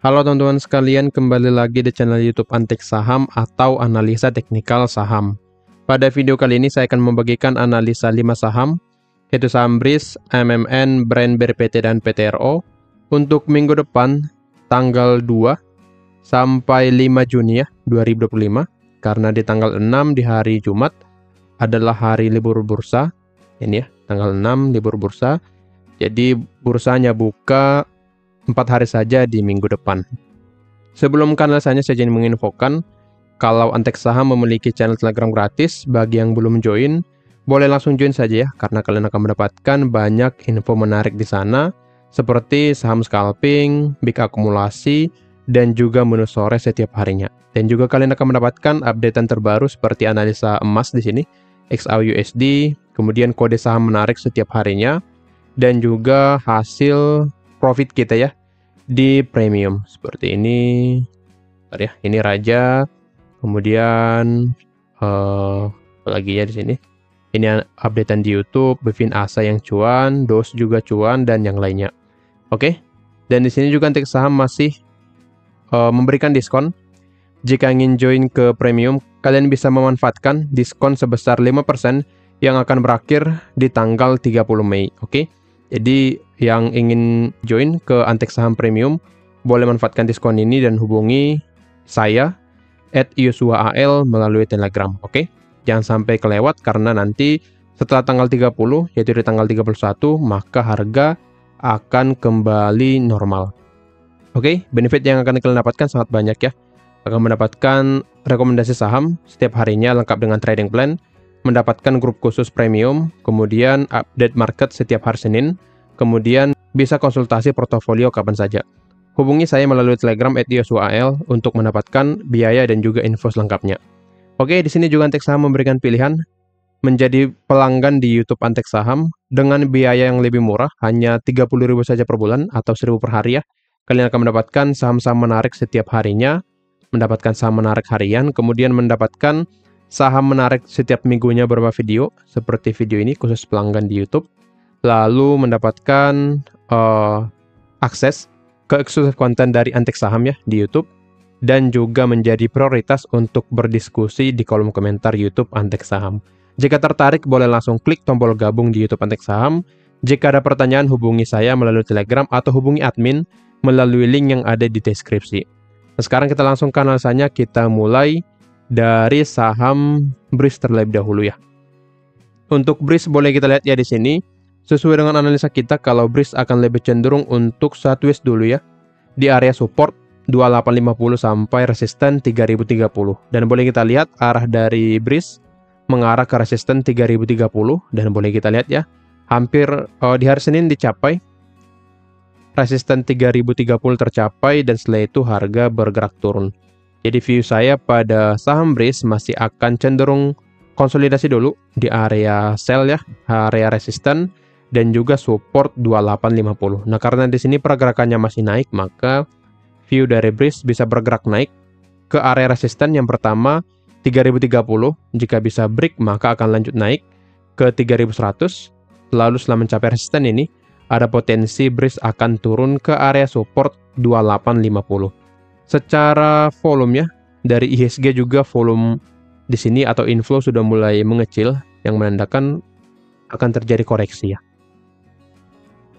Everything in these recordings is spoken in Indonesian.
Halo teman-teman sekalian, kembali lagi di channel YouTube Antik Saham atau Analisa Teknikal Saham. Pada video kali ini saya akan membagikan analisa 5 saham, yaitu saham BRIS, MMN, Brand BRPT, dan PTRO untuk minggu depan tanggal 2 sampai 5 Juni 2025, karena di tanggal 6 di hari Jumat adalah hari libur bursa. Ini tanggal 6 libur bursa. Jadi bursanya buka 4 hari saja di minggu depan. Sebelum ke analisanya, saya ingin menginfokan kalau Antek Saham memiliki channel Telegram gratis. Bagi yang belum join, boleh langsung join saja karena kalian akan mendapatkan banyak info menarik di sana, seperti saham scalping, big akumulasi, dan juga menu sore setiap harinya. Dan juga kalian akan mendapatkan updatean terbaru seperti analisa emas di sini, XAUUSD, kemudian kode saham menarik setiap harinya, dan juga hasil profit kita di premium seperti ini. Ini Raja, kemudian apa lagi di sini. Ini updatean di YouTube, Bevin Asa yang cuan, DOS juga cuan, dan yang lainnya. Oke. Dan di sini juga Antek Saham masih memberikan diskon. Jika ingin join ke premium, kalian bisa memanfaatkan diskon sebesar 5% yang akan berakhir di tanggal 30 Mei. Oke. Jadi yang ingin join ke Antek Saham Premium boleh manfaatkan diskon ini dan hubungi saya @yosuaal melalui Telegram. Oke? Jangan sampai kelewat karena nanti setelah tanggal 30, yaitu di tanggal 31, maka harga akan kembali normal. Oke? Benefit yang akan kalian dapatkan sangat banyak Akan mendapatkan rekomendasi saham setiap harinya lengkap dengan trading plan, mendapatkan grup khusus premium, kemudian update market setiap hari Senin, kemudian bisa konsultasi portofolio kapan saja. Hubungi saya melalui Telegram @yosuaal untuk mendapatkan biaya dan juga info selengkapnya. Oke, di sini juga Antek Saham memberikan pilihan menjadi pelanggan di YouTube Antek Saham dengan biaya yang lebih murah, hanya 30.000 saja per bulan atau 1.000 per hari Kalian akan mendapatkan saham-saham menarik setiap harinya, mendapatkan saham menarik harian, kemudian mendapatkan saham menarik setiap minggunya beberapa video, seperti video ini khusus pelanggan di YouTube. Lalu mendapatkan akses ke eksklusif konten dari Antek Saham di YouTube. Dan juga menjadi prioritas untuk berdiskusi di kolom komentar YouTube Antek Saham. Jika tertarik, boleh langsung klik tombol gabung di YouTube Antek Saham. Jika ada pertanyaan, hubungi saya melalui Telegram atau hubungi admin melalui link yang ada di deskripsi. Nah, sekarang kita langsung ke analisanya. Kita mulai dari saham BRIS terlebih dahulu Untuk BRIS boleh kita lihat di sini. Sesuai dengan analisa kita, kalau BRIS akan lebih cenderung untuk sideways dulu di area support 2850 sampai resisten 3030. Dan boleh kita lihat arah dari BRIS mengarah ke resisten 3030 dan boleh kita lihat hampir di hari Senin dicapai. Resisten 3030 tercapai dan setelah itu harga bergerak turun. Jadi view saya pada saham BRIS masih akan cenderung konsolidasi dulu di area sell area resisten dan juga support 2850. Nah, karena di sini pergerakannya masih naik, maka view dari BRIS bisa bergerak naik ke area resisten yang pertama 3030. Jika bisa break, maka akan lanjut naik ke 3100. Lalu setelah mencapai resisten ini, ada potensi BRIS akan turun ke area support 2850. Secara volume dari IHSG juga volume di sini atau inflow sudah mulai mengecil, yang menandakan akan terjadi koreksi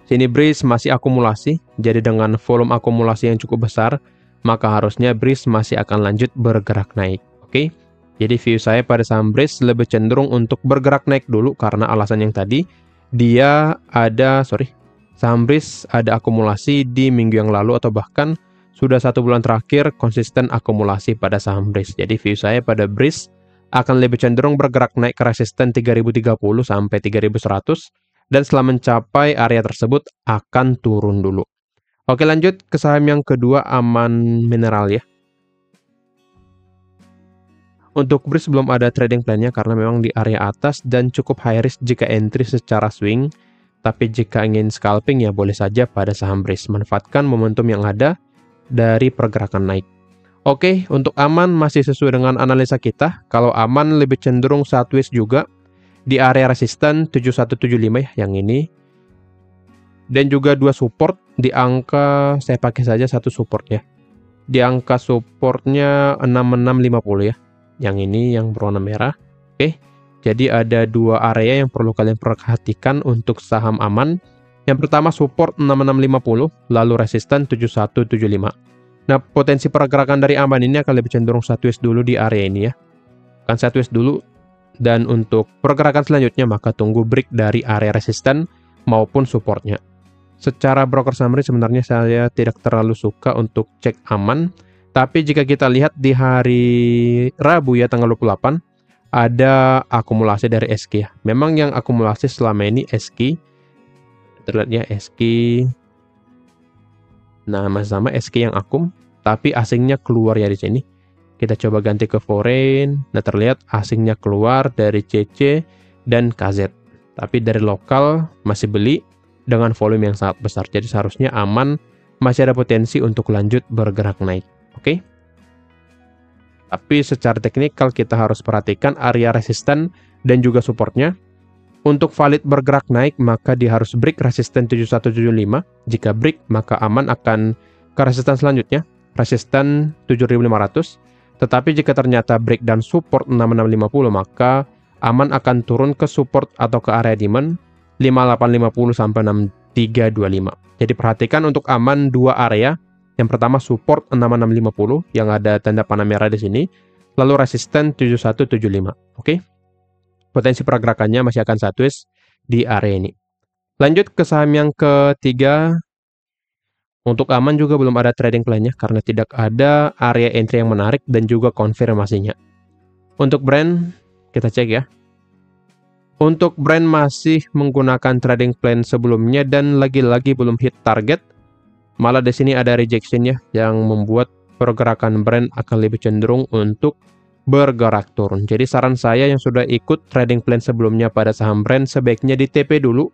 Sini BRIS masih akumulasi, jadi dengan volume akumulasi yang cukup besar, maka harusnya BRIS masih akan lanjut bergerak naik. Oke, jadi view saya pada saham BRIS lebih cenderung untuk bergerak naik dulu karena alasan yang tadi, saham BRIS ada akumulasi di minggu yang lalu atau bahkan sudah 1 bulan terakhir konsisten akumulasi pada saham BRIS. Jadi view saya pada BRIS akan lebih cenderung bergerak naik ke resisten 3030 sampai 3100. Dan setelah mencapai area tersebut akan turun dulu. Oke, lanjut ke saham yang kedua, Aman Mineral Untuk BRIS belum ada trading plan-nya karena memang di area atas dan cukup high risk jika entry secara swing. Tapi jika ingin scalping boleh saja pada saham BRIS. Manfaatkan momentum yang ada dari pergerakan naik. Oke, untuk Aman masih sesuai dengan analisa kita. Kalau Aman lebih cenderung sideways juga di area resisten 7175 yang ini. Dan juga 2 support di angka, saya pakai saja 1 support di angka supportnya 6650 ya. Yang ini yang berwarna merah. Oke, jadi ada dua area yang perlu kalian perhatikan untuk saham aman. Yang pertama support 6650, lalu resisten 7175. Nah, potensi pergerakan dari aman ini akan lebih cenderung sideways dulu di area ini ya. Kan sideways dulu. Dan untuk pergerakan selanjutnya maka tunggu break dari area resisten maupun supportnya. Secara broker summary sebenarnya saya tidak terlalu suka untuk cek aman. Tapi jika kita lihat di hari Rabu ya tanggal 28 ada akumulasi dari SQ ya. Memang yang akumulasi selama ini SQ. Terlihat ya SQ. Nah, masih sama SQ yang akum, tapi asingnya keluar ya di sini. Kita coba ganti ke foreign. Nah, terlihat asingnya keluar dari CC dan KZ. Tapi dari lokal masih beli dengan volume yang sangat besar. Jadi seharusnya aman, masih ada potensi untuk lanjut bergerak naik. Oke? Tapi secara teknikal kita harus perhatikan area resisten dan juga supportnya. Untuk valid bergerak naik, maka dia harus break resisten 7175. Jika break, maka aman akan ke resisten selanjutnya, resisten 7500. Tetapi jika ternyata break dan support 6650, maka aman akan turun ke support atau ke area demand 5850 sampai 6325. Jadi perhatikan untuk aman dua area. Yang pertama support 6650 yang ada tanda panah merah di sini, lalu resisten 7175. Oke. Potensi pergerakannya masih akan sideways di area ini. Lanjut ke saham yang ketiga. Untuk aman juga belum ada trading plan-nya karena tidak ada area entry yang menarik dan juga konfirmasinya. Untuk brand, kita cek ya. Untuk brand masih menggunakan trading plan sebelumnya dan lagi-lagi belum hit target. Malah di sini ada rejection ya yang membuat pergerakan brand akan lebih cenderung untuk bergerak turun. Jadi saran saya yang sudah ikut trading plan sebelumnya pada saham brand sebaiknya di TP dulu.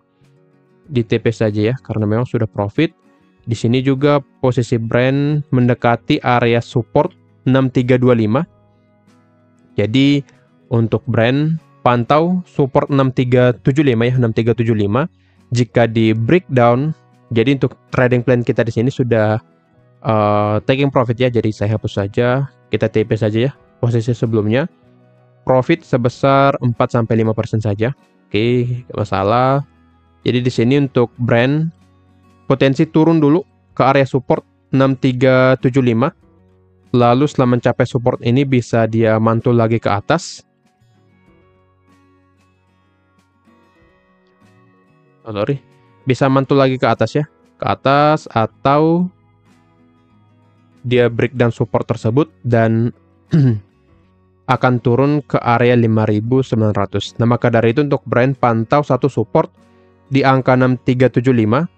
Di TP saja ya karena memang sudah profit. Di sini juga posisi brand mendekati area support 6325. Jadi untuk brand pantau support 6375 ya, 6375. Jika di breakdown, jadi untuk trading plan kita di sini sudah taking profit ya. Jadi saya hapus saja, kita TP saja ya posisi sebelumnya. Profit sebesar 4-5% saja. Oke, gak masalah. Jadi di sini untuk brand potensi turun dulu ke area support 6375. Lalu setelah mencapai support ini bisa dia mantul lagi ke atas. Sorry. Bisa mantul lagi ke atas ya. Ke atas atau dia breakdown support tersebut dan akan turun ke area 5.900. Nah, maka dari itu untuk brand pantau satu support di angka 6375.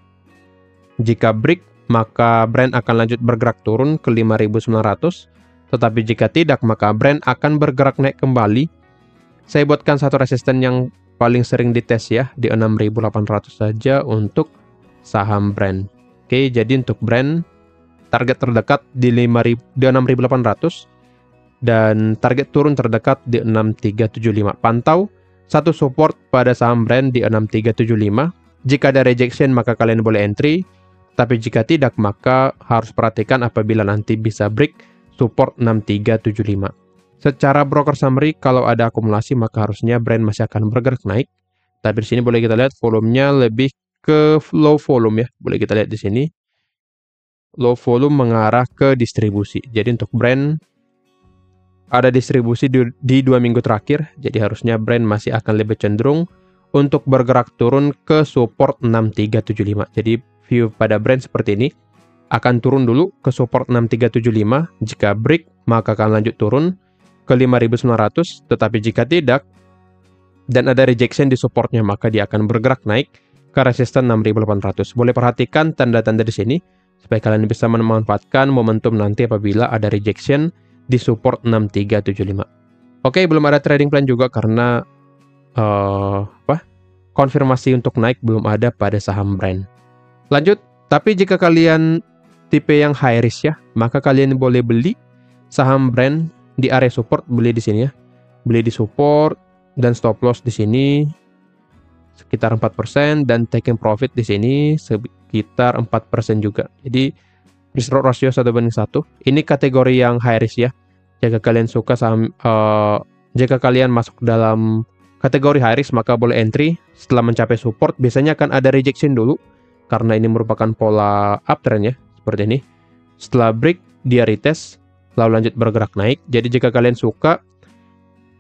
Jika break, maka brand akan lanjut bergerak turun ke 5.900. Tetapi jika tidak, maka brand akan bergerak naik kembali. Saya buatkan satu resisten yang paling sering dites ya, di 6.800 saja untuk saham brand. Oke, jadi untuk brand, target terdekat di 6.800 dan target turun terdekat di 6375. Pantau satu support pada saham brand di 6375. Jika ada rejection, maka kalian boleh entry. Tapi jika tidak, maka harus perhatikan apabila nanti bisa break support 6375. Secara broker summary, kalau ada akumulasi, maka harusnya brand masih akan bergerak naik. Tapi di sini boleh kita lihat volumenya lebih ke low volume ya. Boleh kita lihat di sini. Low volume mengarah ke distribusi. Jadi untuk brand, ada distribusi di 2 minggu terakhir. Jadi harusnya brand masih akan lebih cenderung untuk bergerak turun ke support 6375. Jadi view pada brand seperti ini, akan turun dulu ke support 6375. Jika break, maka akan lanjut turun ke 5.900. Tetapi jika tidak dan ada rejection di supportnya, maka dia akan bergerak naik ke resisten 6.800. Boleh perhatikan tanda-tanda di sini supaya kalian bisa memanfaatkan momentum nanti apabila ada rejection di support 6375. Oke, belum ada trading plan juga karena konfirmasi untuk naik belum ada pada saham brand. Lanjut, tapi jika kalian tipe yang high risk ya, maka kalian boleh beli saham brand di area support, beli di sini ya. Beli di support dan stop loss di sini sekitar 4% dan taking profit di sini sekitar 4% juga. Jadi risk reward ratio 1:1. Ini kategori yang high risk ya. Jika kalian suka jika kalian masuk dalam kategori high risk, maka boleh entry. Setelah mencapai support, biasanya akan ada rejection dulu, karena ini merupakan pola uptrend ya, seperti ini. Setelah break, dia retest, lalu lanjut bergerak naik. Jadi jika kalian suka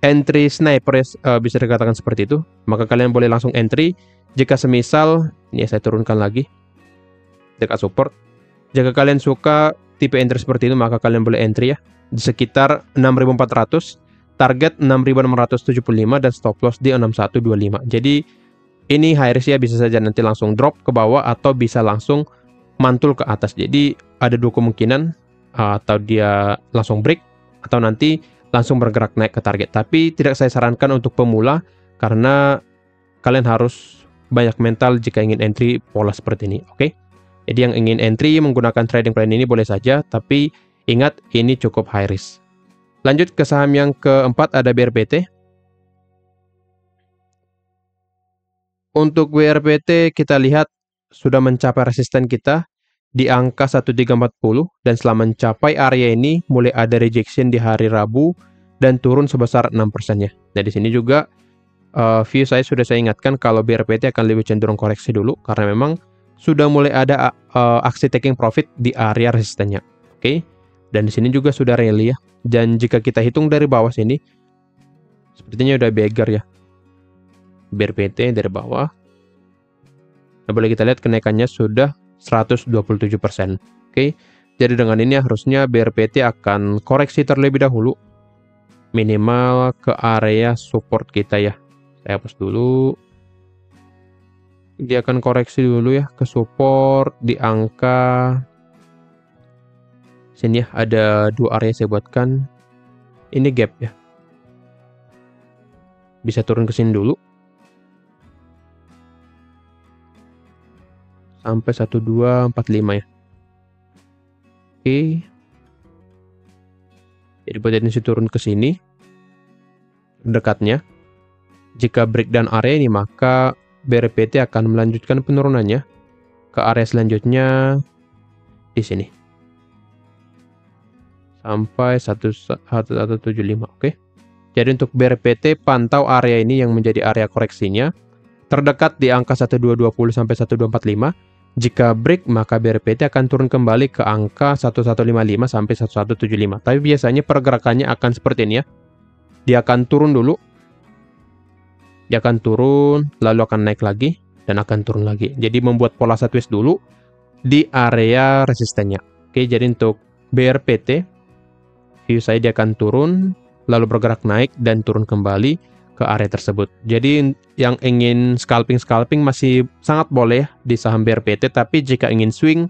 entry sniper bisa dikatakan seperti itu, maka kalian boleh langsung entry. Jika semisal, ini saya turunkan lagi, dekat support. Jika kalian suka tipe entry seperti itu, maka kalian boleh entry ya, di sekitar 6.400, target 6.675, dan stop loss di 6125. Jadi ini high risk ya, bisa saja nanti langsung drop ke bawah atau bisa langsung mantul ke atas. Jadi ada dua kemungkinan, atau dia langsung break atau nanti langsung bergerak naik ke target. Tapi tidak saya sarankan untuk pemula, karena kalian harus banyak mental jika ingin entry pola seperti ini. Oke. Jadi yang ingin entry menggunakan trading plan ini boleh saja, tapi ingat ini cukup high risk. Lanjut ke saham yang keempat, ada BRPT. Untuk BRPT kita lihat sudah mencapai resisten kita di angka 1340, dan setelah mencapai area ini mulai ada rejection di hari Rabu dan turun sebesar 6% ya. Nah di sini juga view saya sudah saya ingatkan kalau BRPT akan lebih cenderung koreksi dulu, karena memang sudah mulai ada aksi taking profit di area resistennya. Oke. Dan di sini juga sudah rally ya. Dan jika kita hitung dari bawah sini, sepertinya udah beggar ya, BRPT dari bawah. Nah, boleh kita lihat kenaikannya sudah 127%. Oke. Jadi dengan ini harusnya BRPT akan koreksi terlebih dahulu, minimal ke area support kita ya. Saya hapus dulu. Dia akan koreksi dulu ya ke support di angka sini ya. Ada dua area saya buatkan. Ini gap ya. Bisa turun ke sini dulu. Sampai 1245 ya. Oke. Jadi potensi turun ke sini dekatnya. Jika breakdown area ini, maka BRPT akan melanjutkan penurunannya ke area selanjutnya di sini. Sampai 1175, oke. Jadi untuk BRPT pantau area ini yang menjadi area koreksinya. Terdekat di angka 1220 sampai 1245. Jika break, maka BRPT akan turun kembali ke angka 1155 sampai 1175. Tapi biasanya pergerakannya akan seperti ini ya. Dia akan turun dulu. Dia akan turun, lalu akan naik lagi, dan akan turun lagi. Jadi membuat pola sideways dulu di area resistennya. Oke, jadi untuk BRPT, view saya dia akan turun, lalu bergerak naik, dan turun kembali ke area tersebut. Jadi yang ingin scalping masih sangat boleh di saham BRPT, tapi jika ingin swing,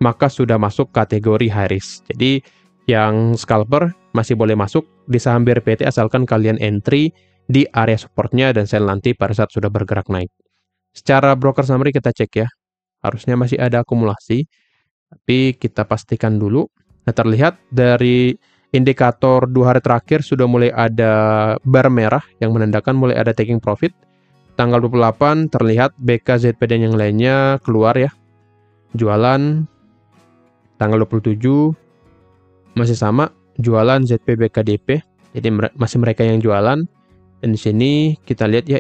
maka sudah masuk kategori high risk. Jadi yang scalper masih boleh masuk di saham BRPT asalkan kalian entry di area supportnya dan sell nanti pada saat sudah bergerak naik. Secara broker summary kita cek ya, harusnya masih ada akumulasi, tapi kita pastikan dulu. Nah, terlihat dari indikator 2 hari terakhir sudah mulai ada bar merah yang menandakan mulai ada taking profit. Tanggal 28 terlihat BK, ZP dan yang lainnya keluar ya, jualan. Tanggal 27 masih sama, jualan ZP, BK, DP. Jadi masih mereka yang jualan. Dan di sini kita lihat ya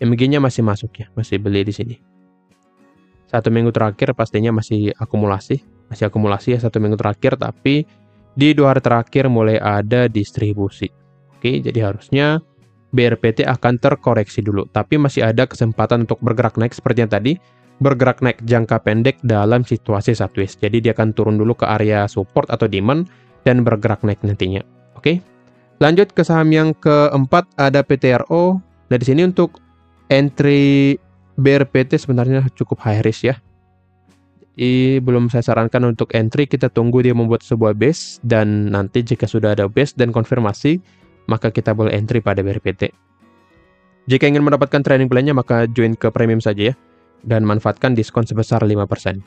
MG-nya masih masuk ya, masih beli di sini. 1 minggu terakhir pastinya masih akumulasi ya 1 minggu terakhir, tapi di 2 hari terakhir mulai ada distribusi. Oke, jadi harusnya BRPT akan terkoreksi dulu, tapi masih ada kesempatan untuk bergerak naik seperti yang tadi, bergerak naik jangka pendek dalam situasi sideways. Jadi dia akan turun dulu ke area support atau demand dan bergerak naik nantinya. Oke. Lanjut ke saham yang keempat, ada PTRO. Nah, di sini untuk entry BRPT sebenarnya cukup high risk ya. Jadi belum saya sarankan untuk entry, kita tunggu dia membuat sebuah base, dan nanti jika sudah ada base dan konfirmasi, maka kita boleh entry pada BRPT. Jika ingin mendapatkan trading plan-nya, maka join ke premium saja ya, dan manfaatkan diskon sebesar 5%.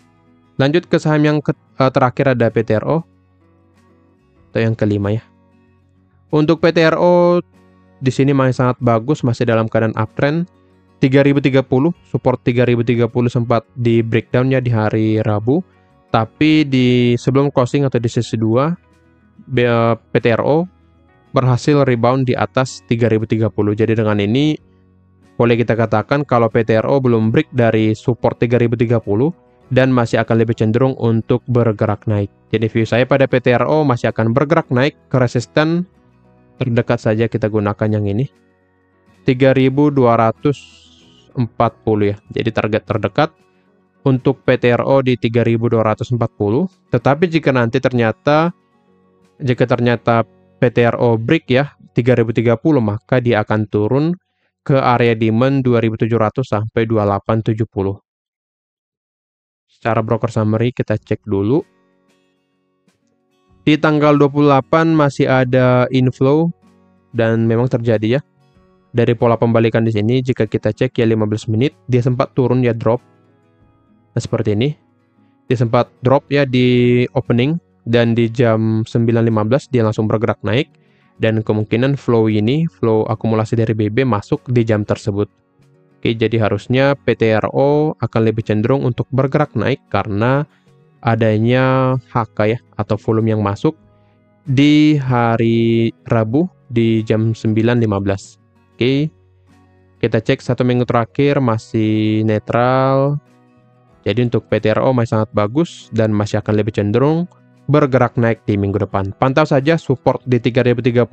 Lanjut ke saham yang terakhir, ada PTRO, atau yang kelima ya. Untuk PTRO di sini masih sangat bagus, masih dalam keadaan uptrend. 3030, support 3030 sempat di breakdown ya di hari Rabu, tapi di sebelum closing atau di sesi 2, PTRO berhasil rebound di atas 3030. Jadi dengan ini boleh kita katakan kalau PTRO belum break dari support 3030 dan masih akan lebih cenderung untuk bergerak naik. Jadi view saya pada PTRO masih akan bergerak naik ke resisten terdekat saja, kita gunakan yang ini. 3240 ya. Jadi target terdekat untuk PTRO di 3240. Tetapi jika ternyata PTRO break ya 3030, maka dia akan turun ke area demand 2700 sampai 2870. Secara broker summary kita cek dulu. Di tanggal 28 masih ada inflow dan memang terjadi ya. Dari pola pembalikan di sini jika kita cek ya 15 menit dia sempat turun ya, drop. Nah, seperti ini. Dia sempat drop ya di opening dan di jam 9.15 dia langsung bergerak naik dan kemungkinan flow akumulasi dari BB masuk di jam tersebut. Oke, jadi harusnya PTRO akan lebih cenderung untuk bergerak naik karena adanya HK ya atau volume yang masuk di hari Rabu di jam 9.15. Oke, kita cek 1 minggu terakhir masih netral. Jadi untuk PTRO masih sangat bagus dan masih akan lebih cenderung bergerak naik di minggu depan. Pantau saja support di 3030.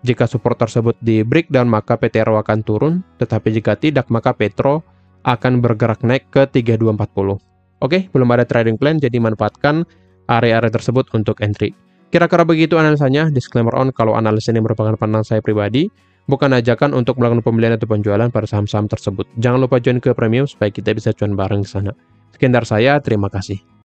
Jika support tersebut di breakdown maka PTRO akan turun, tetapi jika tidak maka Petro akan bergerak naik ke 3240. Oke, belum ada trading plan, jadi manfaatkan area-area tersebut untuk entry. Kira-kira begitu analisanya. Disclaimer on, kalau analisa ini merupakan pandangan saya pribadi, bukan ajakan untuk melakukan pembelian atau penjualan pada saham-saham tersebut. Jangan lupa join ke premium supaya kita bisa cuan bareng di sana. Sekian dari saya, terima kasih.